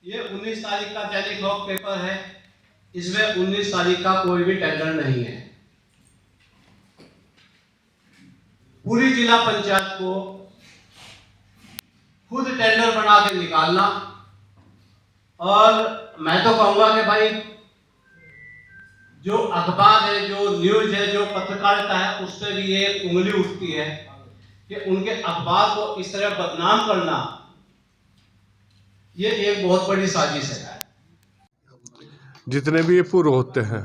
ये 19 तारीख का दैनिक लोक पेपर है। इसमें 19 तारीख का कोई भी टेंडर नहीं है। पूरी जिला पंचायत को खुद टेंडर बना के निकालना। और मैं तो कहूंगा कि भाई जो अखबार है, जो न्यूज है, जो पत्रकारिता है, उस पर भी ये उंगली उठती है कि उनके अखबार को इस तरह बदनाम करना, ये एक बहुत बड़ी साजिश है। जितने भी ये पूर्व होते हैं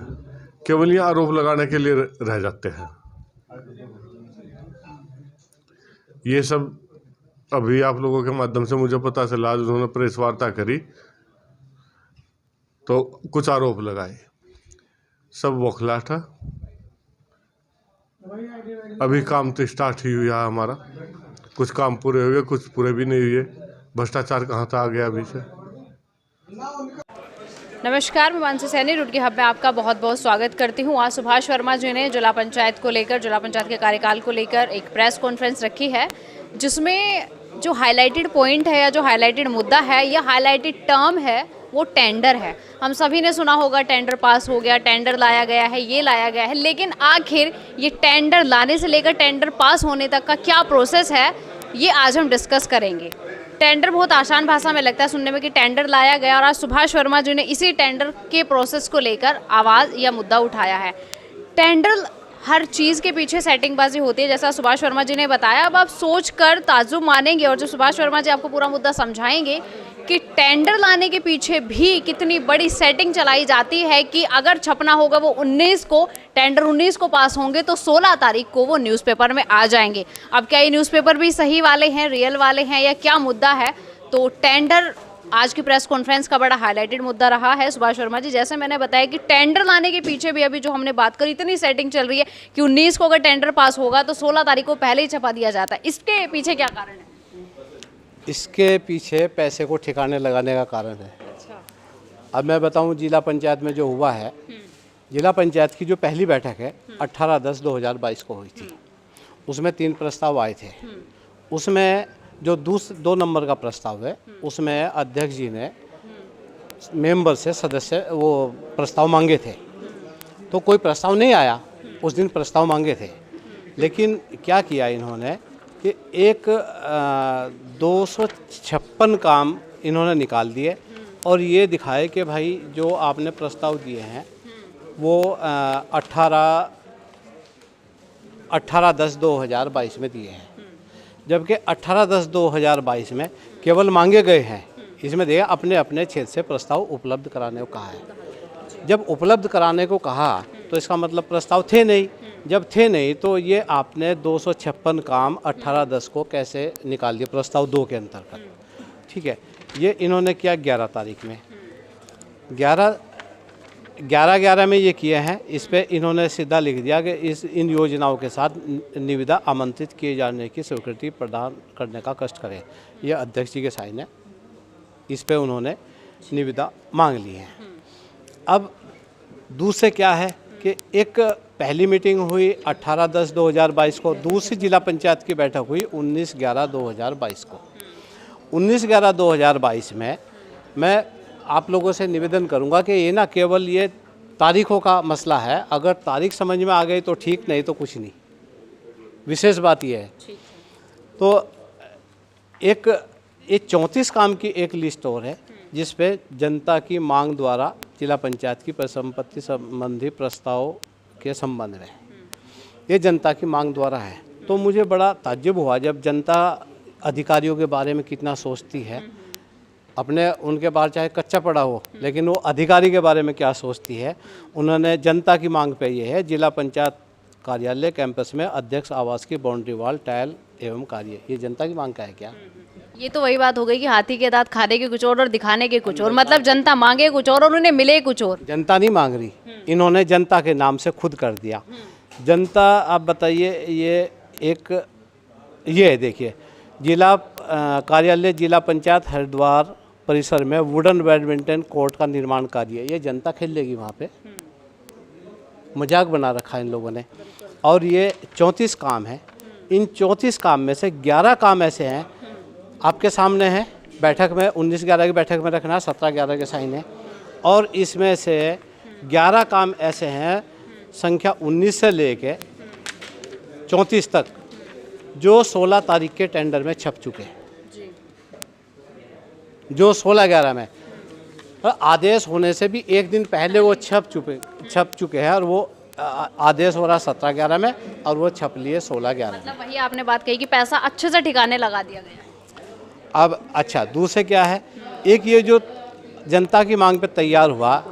केवल ये आरोप लगाने के लिए रह जाते हैं। ये सब अभी आप लोगों के माध्यम से मुझे पता चला, आज उन्होंने प्रेस वार्ता करी तो कुछ आरोप लगाए, सब बौखलाहट है। अभी काम तो स्टार्ट ही हुआ हमारा, कुछ काम पूरे हुए, कुछ पूरे भी नहीं हुए। भ्रष्टाचार कहाँ तक आ गया अभी से। नमस्कार, मैं मानसी सैनी रुड़की हब में आपका बहुत बहुत स्वागत करती हूँ। आज सुभाष वर्मा जी ने जिला पंचायत को लेकर, जिला पंचायत के कार्यकाल को लेकर एक प्रेस कॉन्फ्रेंस रखी है, जिसमें जो हाईलाइटेड पॉइंट है या जो हाईलाइटेड मुद्दा है या हाईलाइटेड टर्म है वो टेंडर है। हम सभी ने सुना होगा टेंडर पास हो गया, टेंडर लाया गया है, ये लाया गया है, लेकिन आखिर ये टेंडर लाने से लेकर टेंडर पास होने तक का क्या प्रोसेस है, ये आज हम डिस्कस करेंगे। टेंडर बहुत आसान भाषा में लगता है सुनने में कि टेंडर लाया गया, और आज सुभाष वर्मा जी ने इसी टेंडर के प्रोसेस को लेकर आवाज़ या मुद्दा उठाया है। टेंडर हर चीज़ के पीछे सेटिंगबाजी होती है, जैसा सुभाष वर्मा जी ने बताया। अब आप सोच कर ताज्जुब मानेंगे, और जो सुभाष वर्मा जी आपको पूरा मुद्दा समझाएंगे कि टेंडर लाने के पीछे भी कितनी बड़ी सेटिंग चलाई जाती है कि अगर छपना होगा वो 19 को, टेंडर 19 को पास होंगे तो 16 तारीख को वो न्यूज़पेपर में आ जाएंगे। अब क्या ये न्यूज़पेपर भी सही वाले हैं, रियल वाले हैं, या क्या मुद्दा है? तो टेंडर आज की प्रेस कॉन्फ्रेंस का बड़ा हाईलाइटेड मुद्दा रहा है। सुभाष वर्मा जी, जैसे मैंने बताया कि टेंडर लाने के पीछे भी अभी जो हमने बात करी, इतनी सेटिंग चल रही है कि 19 को अगर टेंडर पास होगा तो 16 तारीख को पहले ही छपा दिया जाता है। इसके पीछे क्या कारण है? इसके पीछे पैसे को ठिकाने लगाने का कारण है। अच्छा। अब मैं बताऊं, जिला पंचायत में जो हुआ है, जिला पंचायत की जो पहली बैठक है 18/10/2022 को हुई थी, उसमें 3 प्रस्ताव आए थे। उसमें जो 2 नंबर का प्रस्ताव है, उसमें अध्यक्ष जी ने मेंबर से सदस्य वो प्रस्ताव मांगे थे, तो कोई प्रस्ताव नहीं आया। उस दिन प्रस्ताव मांगे थे, लेकिन क्या किया इन्होंने कि एक 256 काम इन्होंने निकाल दिए और ये दिखाए कि भाई जो आपने प्रस्ताव दिए हैं वो 18/10/2022 में दिए हैं, जबकि 18/10/2022 में केवल मांगे गए हैं। इसमें देखिए अपने अपने क्षेत्र से प्रस्ताव उपलब्ध कराने को कहा है। जब उपलब्ध कराने को कहा तो इसका मतलब प्रस्ताव थे नहीं। जब थे नहीं तो ये आपने 256 काम 18/10 को कैसे निकाल दिए प्रस्ताव 2 के अंतर्गत? ठीक है, ये इन्होंने किया 11 तारीख में, 11/11 में ये किए हैं। इस पे इन्होंने सीधा लिख दिया कि इन योजनाओं के साथ निविदा आमंत्रित किए जाने की स्वीकृति प्रदान करने का कष्ट करें। ये अध्यक्ष जी के साइन है, इस पे उन्होंने निविदा मांग ली है। अब दूसरे क्या है कि एक पहली मीटिंग हुई 18/10/2022 को, दूसरी जिला पंचायत की बैठक हुई 19/11/2022 को। 19/11/2022 में मैं आप लोगों से निवेदन करूंगा कि ये ना केवल ये तारीखों का मसला है, अगर तारीख समझ में आ गई तो ठीक, नहीं तो कुछ नहीं। विशेष बात ये है, तो एक ये 34 काम की एक लिस्ट और है जिस पे जनता की मांग द्वारा जिला पंचायत की परिसंपत्ति संबंधी प्रस्ताव के संबंध में ये जनता की मांग द्वारा है। तो मुझे बड़ा ताज्जुब हुआ जब जनता अधिकारियों के बारे में कितना सोचती है, अपने उनके बारे चाहे कच्चा पड़ा हो, लेकिन वो अधिकारी के बारे में क्या सोचती है। उन्होंने जनता की मांग पे ये है, जिला पंचायत कार्यालय कैंपस में अध्यक्ष आवास की बाउंड्री वॉल, टाइल एवं कार्य, ये जनता की मांग का है क्या? ये तो वही बात हो गई कि हाथी के दांत खाने के कुछ और दिखाने के कुछ और, मतलब जनता मांगे कुछ और उन्हें मिले कुछ और। जनता नहीं मांग रही, इन्होंने जनता के नाम से खुद कर दिया। जनता, आप बताइए, ये देखिए, जिला कार्यालय जिला पंचायत हरिद्वार परिसर में वुडन बैडमिंटन कोर्ट का निर्माण कार्य, ये जनता खेल लेगी वहाँ पे? मजाक बना रखा है इन लोगों ने। और ये 34 काम है, इन 34 काम में से 11 काम ऐसे हैं आपके सामने हैं बैठक में 19/11 की बैठक में रखना, 17/11 के साइन है। और इसमें से 11 काम ऐसे हैं संख्या 19 से लेके 34 तक जो 16 तारीख के टेंडर में छप चुके हैं, जो 16/11 में और आदेश होने से भी एक दिन पहले वो छप चुके हैं और वो आदेश हो रहा 17/11 में और वो छप लिए 16/11 में। मतलब वही आपने बात कही कि पैसा अच्छे से ठिकाने लगा दिया गया। अब अच्छा दूसरे क्या है, एक ये जो जनता की मांग पे तैयार हुआ,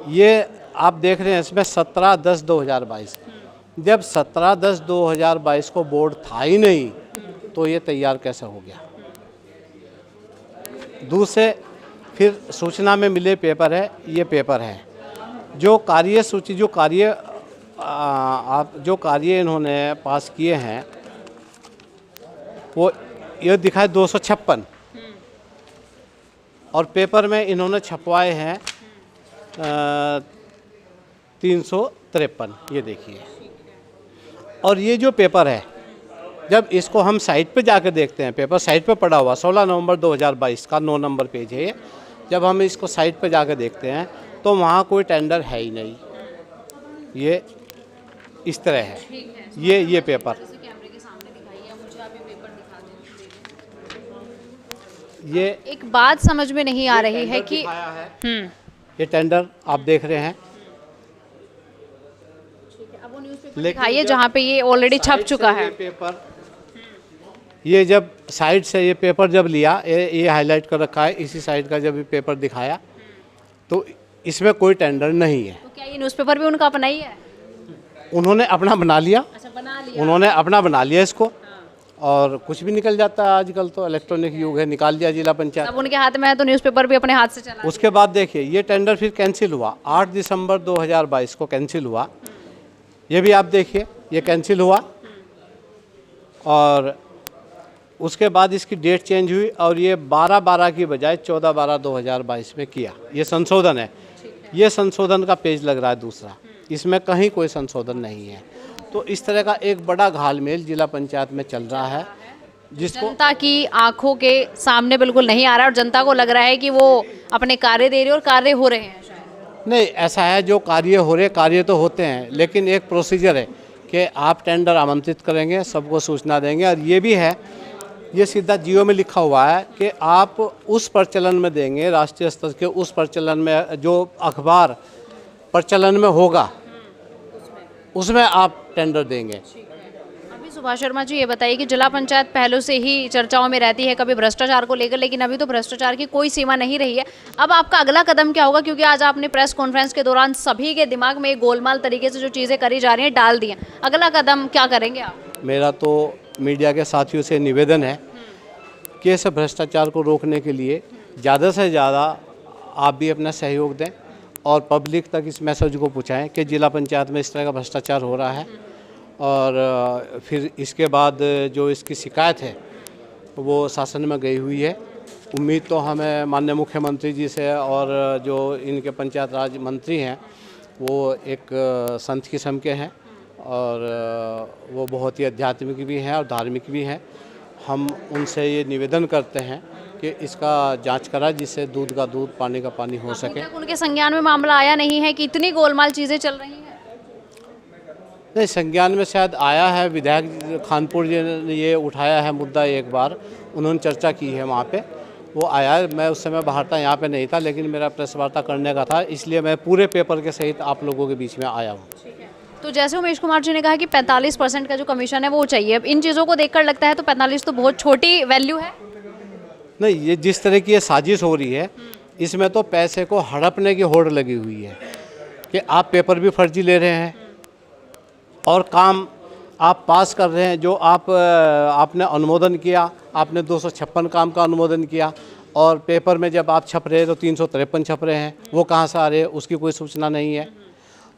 ये आप देख रहे हैं इसमें 17/10/2022, जब 17/10/2022 को बोर्ड था ही नहीं तो ये तैयार कैसे हो गया। दूसरे फिर सूचना में मिले पेपर है, ये पेपर है जो कार्य सूची जो कार्य इन्होंने पास किए हैं वो ये दिखाए 256 और पेपर में इन्होंने छपवाए हैं 353, ये देखिए। और ये जो पेपर है जब इसको हम साइट पे जाकर देखते हैं, पेपर साइट पे पड़ा हुआ 16 नवंबर 2022 का 9 नंबर पेज है ये। जब हम इसको साइट पे जाकर देखते हैं तो वहाँ कोई टेंडर है ही नहीं, ये इस तरह है ये पेपर। ये एक बात समझ में नहीं आ रही है कि ये टेंडर आप देख रहे हैं, अब वो न्यूज़पेपर दिखाइए जहाँ पे ये ऑलरेडी छप चुका है। पेपर ये जब साइड से ये पेपर जब लिया, ये हाईलाइट कर रखा है, इसी साइड का जब ये पेपर दिखाया तो इसमें कोई टेंडर नहीं है। तो क्या ये न्यूज़पेपर भी उनका अपना ही है? उन्होंने अपना बना लिया, अच्छा बना लिया, उन्होंने अपना बना लिया इसको। और कुछ भी निकल जाता है, आजकल तो इलेक्ट्रॉनिक युग है, निकाल दिया जिला पंचायत। अब उनके हाथ में है तो न्यूज़पेपर भी अपने हाथ से चला। उसके बाद देखिए ये टेंडर फिर कैंसिल हुआ, 8 दिसंबर 2022 को कैंसिल हुआ। ये भी आप देखिए ये कैंसिल हुआ और उसके बाद इसकी डेट चेंज हुई और ये 12/12 की बजाय 14/12/2022 में किया। ये संशोधन है, ये संशोधन का पेज लग रहा है दूसरा, इसमें कहीं कोई संशोधन नहीं है। तो इस तरह का एक बड़ा घालमेल जिला पंचायत में चल रहा है जिसको जनता की आंखों के सामने बिल्कुल नहीं आ रहा है और जनता को लग रहा है कि वो अपने कार्य दे रही है और कार्य हो रहे हैं शायद। नहीं, ऐसा है जो कार्य हो रहे, कार्य तो होते हैं लेकिन एक प्रोसीजर है कि आप टेंडर आमंत्रित करेंगे, सबको सूचना देंगे। और ये भी है, ये सीधा जियो में लिखा हुआ है कि आप उस प्रचलन में देंगे, राष्ट्रीय स्तर के उस प्रचलन में जो अखबार प्रचलन में होगा उसमें आप टेंडर देंगे। अभी सुभाष शर्मा जी ये बताइए कि जिला पंचायत पहले से ही चर्चाओं में रहती है कभी भ्रष्टाचार को लेकर, लेकिन अभी तो भ्रष्टाचार की कोई सीमा नहीं रही है। अब आपका अगला कदम क्या होगा, क्योंकि आज आपने प्रेस कॉन्फ्रेंस के दौरान सभी के दिमाग में एक गोलमाल तरीके से जो चीज़ें करी जा रही हैं डाल दी हैं, अगला कदम क्या करेंगे आप? मेरा तो मीडिया के साथियों से निवेदन है कि इस भ्रष्टाचार को रोकने के लिए ज़्यादा से ज़्यादा आप भी अपना सहयोग दें और पब्लिक तक इस मैसेज को पहुँचाएं कि जिला पंचायत में इस तरह का भ्रष्टाचार हो रहा है। और फिर इसके बाद जो इसकी शिकायत है वो शासन में गई हुई है। उम्मीद तो हमें माननीय मुख्यमंत्री जी से और जो इनके पंचायत राज मंत्री हैं वो एक संत किस्म के हैं और वो बहुत ही आध्यात्मिक भी हैं और धार्मिक भी हैं। हम उनसे ये निवेदन करते हैं कि इसका जांच करा जिससे दूध का दूध पानी का पानी हो सके। अभी तक उनके संज्ञान में मामला आया नहीं है कि इतनी गोलमाल चीज़ें चल रही हैं? नहीं, संज्ञान में शायद आया है, विधायक खानपुर जी ने ये उठाया है मुद्दा, एक बार उन्होंने चर्चा की है वहाँ पे, वो आया है। मैं उस समय बाहर था, यहाँ पे नहीं था, लेकिन मेरा प्रेस वार्ता करने का था, इसलिए मैं पूरे पेपर के सहित आप लोगों के बीच में आया हूँ। तो जैसे उमेश कुमार जी ने कहा कि 45% का जो कमीशन है वो चाहिए, अब इन चीज़ों को देखकर लगता है तो 45 तो बहुत छोटी वैल्यू है। नहीं, ये जिस तरह की ये साजिश हो रही है इसमें तो पैसे को हड़पने की होड़ लगी हुई है कि आप पेपर भी फर्जी ले रहे हैं और काम आप पास कर रहे हैं। जो आपने अनुमोदन किया, आपने 256 काम का अनुमोदन किया और पेपर में जब आप छप रहे तो 353 छप रहे हैं, वो कहाँ से आ रहे हैं उसकी कोई सूचना नहीं है।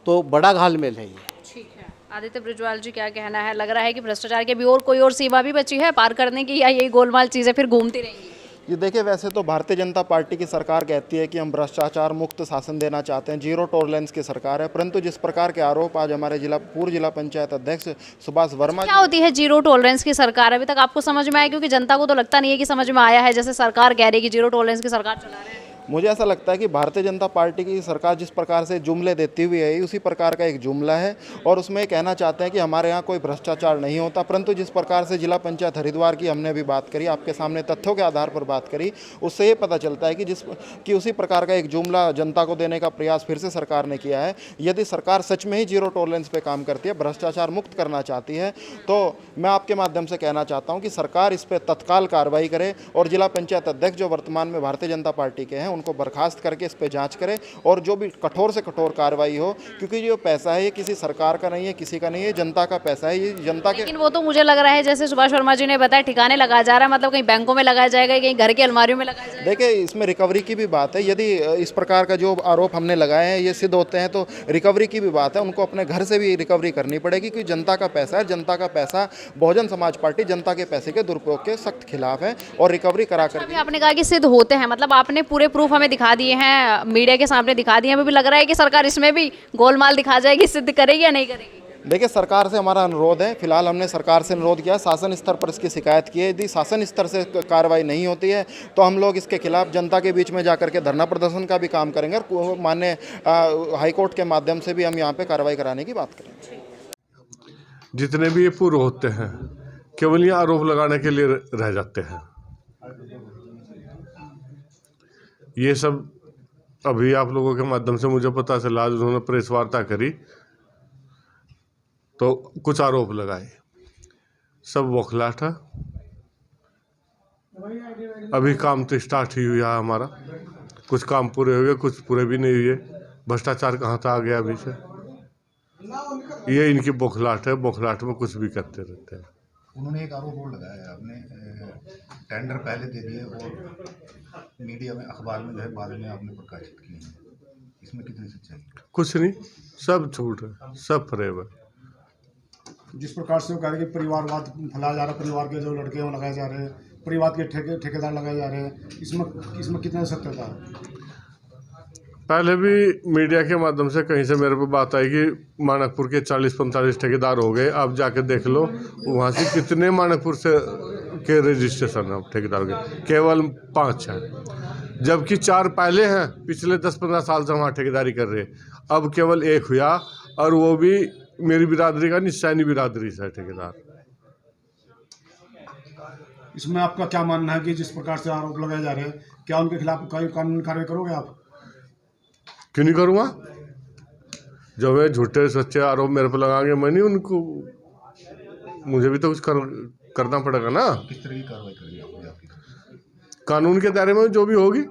तो बड़ा घालमेल है ये। ठीक है, आदित्य ब्रिजवाल जी क्या कहना है? लग रहा है कि भ्रष्टाचार के भी और कोई और सीमा भी बची है पार करने की, या यही गोलमाल चीज़ें फिर घूमती रहेंगी? ये देखिए, वैसे तो भारतीय जनता पार्टी की सरकार कहती है कि हम भ्रष्टाचार मुक्त शासन देना चाहते हैं, जीरो टॉलरेंस की सरकार है, परंतु जिस प्रकार के आरोप आज हमारे पूर्व जिला पंचायत अध्यक्ष सुभाष वर्मा क्या होती है जीरो टॉलरेंस की सरकार? अभी तक आपको समझ में आया? क्योंकि जनता को तो लगता नहीं है कि समझ में आया है, जैसे सरकार कह रही है कि जीरो टॉलरेंस की सरकार चला रहे हैं। मुझे ऐसा लगता है कि भारतीय जनता पार्टी की सरकार जिस प्रकार से जुमले देती हुई है, उसी प्रकार का एक जुमला है और उसमें कहना चाहते हैं कि हमारे यहाँ कोई भ्रष्टाचार नहीं होता, परंतु जिस प्रकार से जिला पंचायत हरिद्वार की हमने अभी बात करी, आपके सामने तथ्यों के आधार पर बात करी, उससे ये पता चलता है कि उसी प्रकार का एक जुमला जनता को देने का प्रयास फिर से सरकार ने किया है। यदि सरकार सच में ही जीरो टॉलरेंस पे काम करती है, भ्रष्टाचार मुक्त करना चाहती है, तो मैं आपके माध्यम से कहना चाहता हूँ कि सरकार इस पर तत्काल कार्रवाई करे और जिला पंचायत अध्यक्ष जो वर्तमान में भारतीय जनता पार्टी के हैं उनको बर्खास्त करके इस पे जांच करे और जो भी कठोर से कठोर कार्रवाई हो, क्योंकि जो पैसा है ये किसी सरकार का नहीं है, किसी का नहीं है, जनता का पैसा है, ये जनता के। लेकिन वो तो मुझे लग रहा है जैसे सुभाष वर्मा जी ने बताया ठिकाने लगाया जा रहा है, मतलब कहीं बैंकों में लगाया जाएगा, कहीं घर की अलमारियों में लगाया जाएगा। देखिए, इसमें रिकवरी की भी बात है। यदि इस प्रकार का जो आरोप हमने लगाए हैं ये सिद्ध होते हैं तो रिकवरी की भी बात है, उनको अपने घर से भी रिकवरी करनी पड़ेगी, क्योंकि जनता का पैसा है। जनता का पैसा, बहुजन समाज पार्टी जनता के पैसे के दुरुपयोग के सख्त खिलाफ है और रिकवरी करा कर। अभी आपने कहा कि सिद्ध होते हैं, मतलब आपने पूरे प्रूफ हमें दिखा दिए हैं, मीडिया के सामने दिखा दिए हैं, अभी भी लग रहा है कि सरकार इसमें भी गोलमाल दिखा जाएगी, सिद्ध करेगी या नहीं करेगी? देखिए, सरकार से हमारा अनुरोध है, फिलहाल हमने सरकार से अनुरोध किया, शासन स्तर पर इसकी शिकायत की है। यदि शासन स्तर से कार्रवाई नहीं होती है तो हम लोग इसके खिलाफ जनता के बीच में जाकर के धरना प्रदर्शन का भी काम करेंगे और माननीय हाईकोर्ट के माध्यम से भी हम यहाँ पे कार्रवाई कराने की बात करेंगे। जितने भी ये पूर्व होते हैं केवल ये आरोप लगाने के लिए रह जाते हैं। ये सब अभी आप लोगों के माध्यम से मुझे पता चला, आज उन्होंने प्रेस वार्ता करी तो कुछ आरोप लगाए, सब बौखलाहट है। अभी काम तो स्टार्ट ही हुआ हमारा, कुछ काम पूरे हुए, कुछ पूरे भी नहीं हुए। भ्रष्टाचार कहाँ तक आ गया अभी से, ये इनकी बौखलाहट है, बौखलाहट में कुछ भी करते रहते हैं। उन्होंने एक आरोप और लगाया है, आपने टेंडर पहले दे दिए और मीडिया में, अखबार में जो है बाद में आपने प्रकाशित किए हैं, इसमें कितनी सच्चाई? कुछ नहीं, सब झूठ है, सब फरेब है। जिस प्रकार से वो कह रहे हैं कि परिवारवाद फैलाया जा रहा है, परिवार के जो लड़के हैं वो लगाए जा रहे हैं, परिवार के ठेकेदार लगाए जा रहे हैं, इसमें कितना सत्यता है? पहले भी मीडिया के माध्यम से कहीं से मेरे को बात आई कि मानकपुर के 40-45 ठेकेदार हो गए। आप जाके देख लो वहाँ से कितने मानकपुर से के रजिस्ट्रेशन है ठेकेदार के, केवल 5 हैं, जबकि 4 पहले हैं, पिछले 10-15 साल से वहाँ ठेकेदारी कर रहे हैं। अब केवल 1 हुआ और वो भी मेरी बिरादरी का, निशानी बिरादरी से ठेकेदार। इसमें आपका क्या मानना है कि जिस प्रकार से आरोप लगाए जा रहे हैं, क्या उनके खिलाफ कोई कानूनी कार्रवाई करोगे आप? क्यों नहीं करूँगा? जब वे झूठे सच्चे आरोप मेरे पर लगाएंगे, मैं नहीं उनको, मुझे भी तो कुछ करना पड़ेगा ना। किस तरह की कार्रवाई करेंगे आपकी? कानून के दायरे में जो भी होगी।